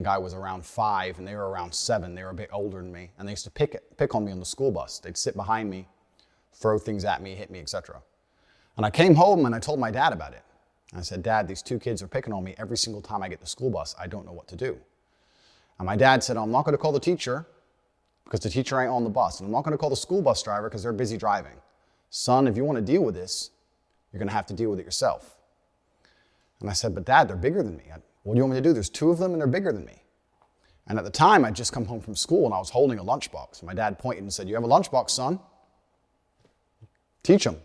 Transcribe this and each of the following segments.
guy was around 5 and they were around 7. They were a bit older than me, and they used to pick on me on the school bus. They'd sit behind me, throw things at me, hit me, etc. And I came home and I told my dad about it. I said, Dad, these 2 kids are picking on me every single time I get the school bus. I don't know what to do. And my dad said, I'm not going to call the teacher because the teacher ain't on the bus. And I'm not going to call the school bus driver because they're busy driving. Son, if you want to deal with this, you're going to have to deal with it yourself. And I said, but Dad, they're bigger than me. What do you want me to do? There's 2 of them and they're bigger than me. And at the time, I'd just come home from school and I was holding a lunchbox. And my dad pointed and said, you have a lunchbox, son? Teach them.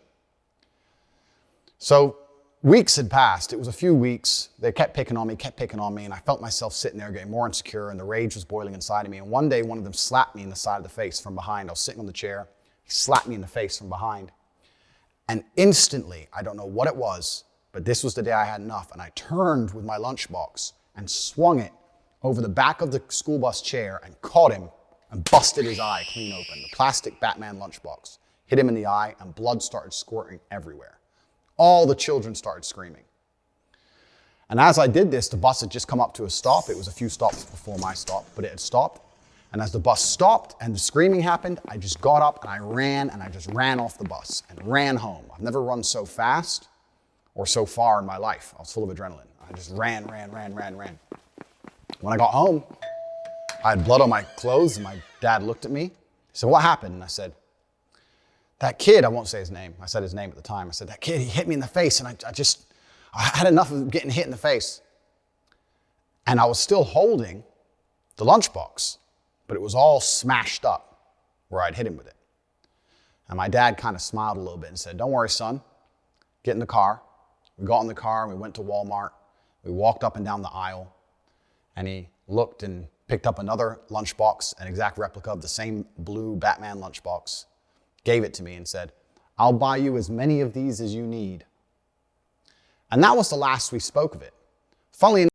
So weeks had passed. It was a few weeks. They kept picking on me, and I felt myself sitting there getting more insecure, and the rage was boiling inside of me. And one day, one of them slapped me in the side of the face from behind. I was sitting on the chair. He slapped me in the face from behind. And instantly, I don't know what it was, but this was the day I had enough, and I turned with my lunchbox and swung it over the back of the school bus chair and caught him and busted his eye clean open. The plastic Batman lunchbox hit him in the eye, and blood started squirting everywhere. All the children started screaming. And as I did this, the bus had just come up to a stop. It was a few stops before my stop, but it had stopped. And as the bus stopped and the screaming happened, I just got up and I just ran off the bus and ran home. I've never run so fast or so far in my life. I was full of adrenaline. I just ran. When I got home, I had blood on my clothes, and my dad looked at me. He said, what happened? And I said, that kid, I won't say his name. I said his name at the time. I said, that kid, he hit me in the face, and I had enough of getting hit in the face. And I was still holding the lunchbox, but it was all smashed up where I'd hit him with it. And my dad kind of smiled a little bit and said, don't worry, son, get in the car. We got in the car and we went to Walmart. We walked up and down the aisle, and he looked and picked up another lunchbox, an exact replica of the same blue Batman lunchbox, gave it to me and said, I'll buy you as many of these as you need. And that was the last we spoke of it. Funnily enough,